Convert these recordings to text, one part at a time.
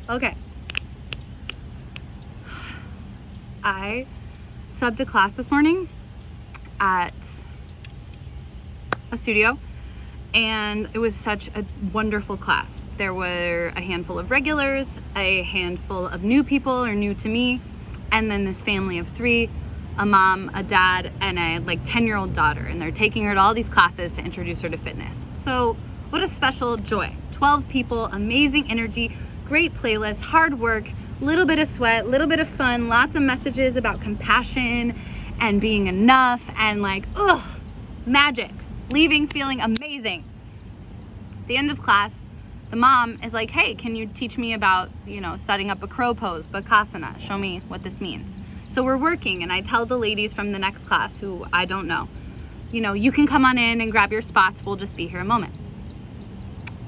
Okay. I subbed a class this morning at a studio, and it was such a wonderful class. There were a handful of regulars, a handful of new people or new to me, and then this family of 3, a mom, a dad, and a 10-year-old daughter, and they're taking her to all these classes to introduce her to fitness. So what a special joy. 12 people, amazing energy, great playlist, hard work, little bit of sweat, little bit of fun, lots of messages about compassion and being enough, and magic. Leaving feeling amazing. At the end of class, the mom is like, hey, can you teach me about, setting up a crow pose, bakasana? Show me what this means. So we're working, and I tell the ladies from the next class who I don't know, you can come on in and grab your spots. We'll just be here a moment.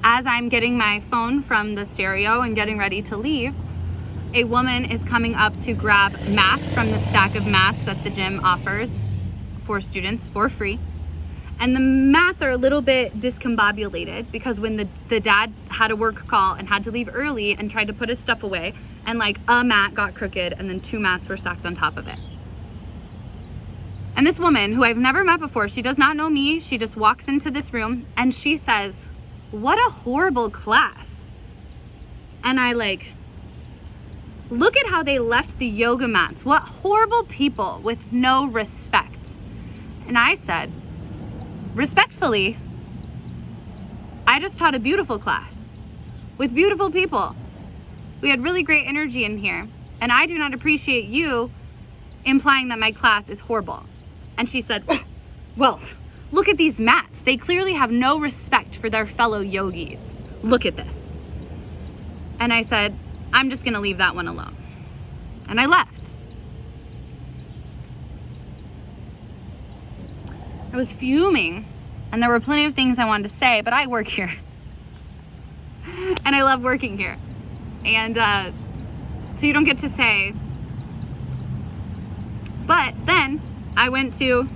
As I'm getting my phone from the stereo and getting ready to leave, a woman is coming up to grab mats from the stack of mats that the gym offers for students for free. And the mats are a little bit discombobulated because when the dad had a work call and had to leave early and tried to put his stuff away, and a mat got crooked and then 2 mats were stacked on top of it. And this woman, who I've never met before, she does not know me, she just walks into this room and she says, what a horrible class. And I look at how they left the yoga mats. What horrible people with no respect. And I said, respectfully, I just taught a beautiful class with beautiful people. We had really great energy in here, and I do not appreciate you implying that my class is horrible. And she said, well, look at these mats. They clearly have no respect for their fellow yogis. Look at this. And I said, I'm just gonna leave that one alone. And I left. I was fuming, and there were plenty of things I wanted to say, but I work here. And I love working here. And so you don't get to say. But then I went to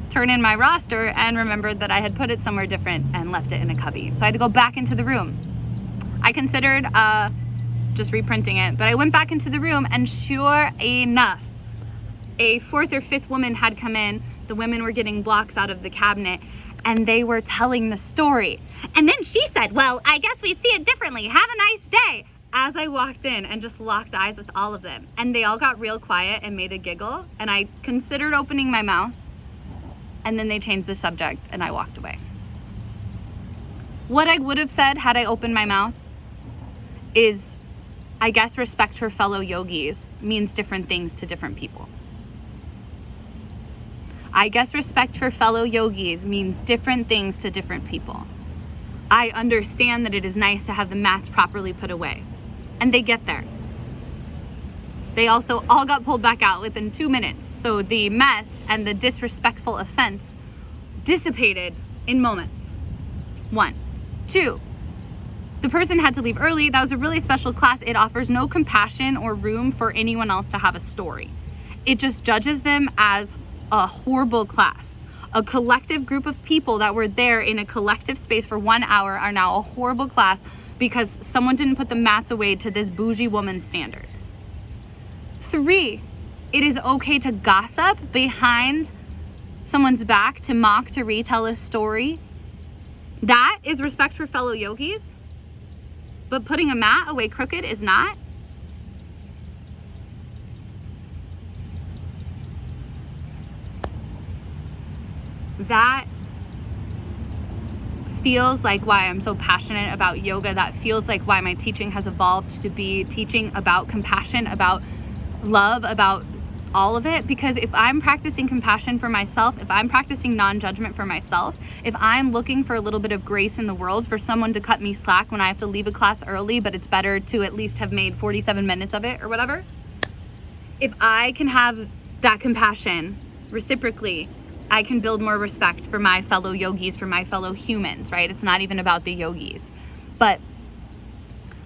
turn in my roster and remembered that I had put it somewhere different and left it in a cubby. So I had to go back into the room. I considered just reprinting it, but I went back into the room, and sure enough, a 4th or 5th woman had come in. The women were getting blocks out of the cabinet, and they were telling the story. And then she said, well, I guess we see it differently. Have a nice day. As I walked in and just locked eyes with all of them, and they all got real quiet and made a giggle, and I considered opening my mouth, and then they changed the subject and I walked away. What I would have said had I opened my mouth is, I guess respect for fellow yogis means different things to different people. I guess respect for fellow yogis means different things to different people. I understand that it is nice to have the mats properly put away, and they get there. They also all got pulled back out within 2 minutes, so the mess and the disrespectful offense dissipated in moments. 1. 2. The person had to leave early. That was a really special class. It offers no compassion or room for anyone else to have a story. It just judges them as a horrible class. A collective group of people that were there in a collective space for 1 hour are now a horrible class because someone didn't put the mats away to this bougie woman's standards. 3, it is okay to gossip behind someone's back, to mock, to retell a story. That is respect for fellow yogis, but putting a mat away crooked is not. That feels like why I'm so passionate about yoga. That feels like why my teaching has evolved to be teaching about compassion, about love, about all of it. Because if I'm practicing compassion for myself, if I'm practicing non-judgment for myself, if I'm looking for a little bit of grace in the world for someone to cut me slack when I have to leave a class early, but it's better to at least have made 47 minutes of it or whatever, if I can have that compassion reciprocally, I can build more respect for my fellow yogis, for my fellow humans, right? It's not even about the yogis. But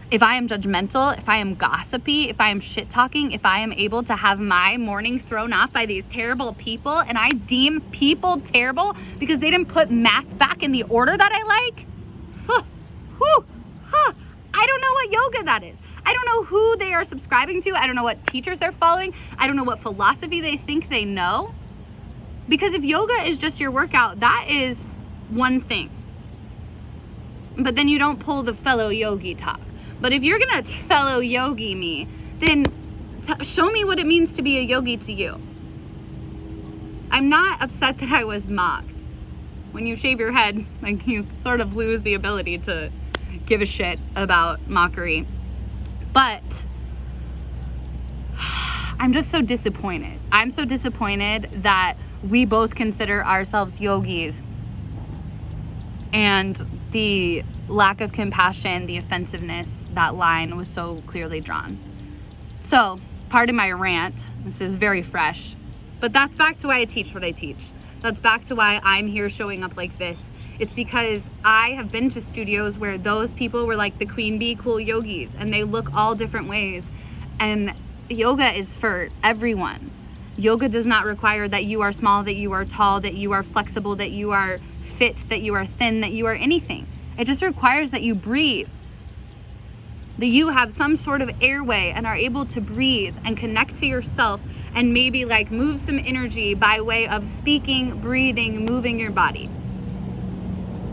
if I am judgmental, if I am gossipy, if I am shit talking, if I am able to have my morning thrown off by these terrible people, and I deem people terrible because they didn't put mats back in the order that I like, I don't know what yoga that is. I don't know who they are subscribing to. I don't know what teachers they're following. I don't know what philosophy they think they know. Because if yoga is just your workout, that is one thing. But then you don't pull the fellow yogi talk. But if you're gonna fellow yogi me, then show me what it means to be a yogi to you. I'm not upset that I was mocked. When you shave your head, like, you sort of lose the ability to give a shit about mockery. But I'm just so disappointed. I'm so disappointed that we both consider ourselves yogis, and the lack of compassion, the offensiveness, that line was so clearly drawn. So, pardon my rant. This is very fresh. But that's back to why I teach what I teach. That's back to why I'm here showing up like this. It's because I have been to studios where those people were like the queen bee cool yogis, and they look all different ways. And yoga is for everyone. Yoga does not require that you are small, that you are tall, that you are flexible, that you are fit, that you are thin, that you are anything. It just requires that you breathe, that you have some sort of airway and are able to breathe and connect to yourself, and maybe like move some energy by way of speaking, breathing, moving your body.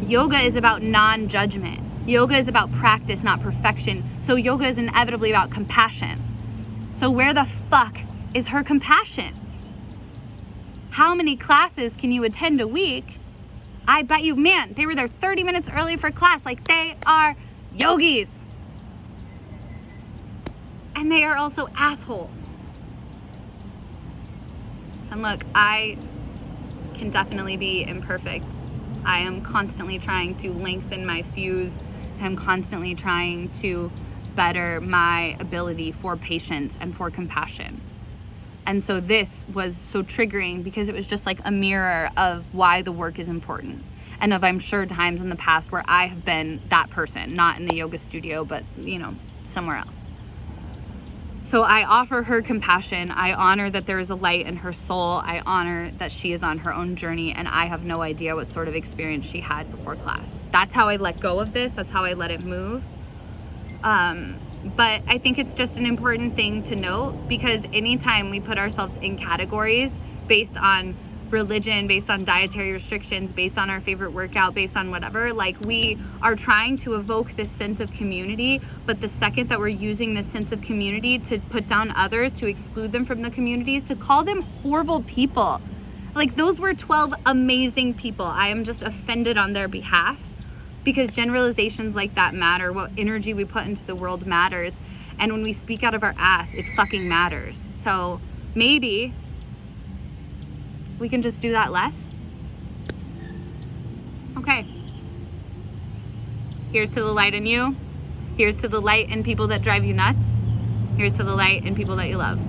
Yoga is about non-judgment. Yoga is about practice, not perfection. So yoga is inevitably about compassion. So where the fuck is her compassion? How many classes can you attend a week? I bet you, man, they were there 30 minutes early for class. Like, they are yogis. And they are also assholes. And look, I can definitely be imperfect. I am constantly trying to lengthen my fuse. I'm constantly trying to better my ability for patience and for compassion. And so this was so triggering because it was just like a mirror of why the work is important. And of, I'm sure, times in the past where I have been that person, not in the yoga studio, but, you know, somewhere else. So I offer her compassion. I honor that there is a light in her soul. I honor that she is on her own journey, and I have no idea what sort of experience she had before class. That's how I let go of this. That's how I let it move. But I think it's just an important thing to note, because anytime we put ourselves in categories based on religion, based on dietary restrictions, based on our favorite workout, based on whatever, like, we are trying to evoke this sense of community, but the second that we're using this sense of community to put down others, to exclude them from the communities, to call them horrible people. Like, those were 12 amazing people. I am just offended on their behalf, because generalizations like that matter. What energy we put into the world matters. And when we speak out of our ass, it fucking matters. So maybe we can just do that less. Okay. Here's to the light in you. Here's to the light in people that drive you nuts. Here's to the light in people that you love.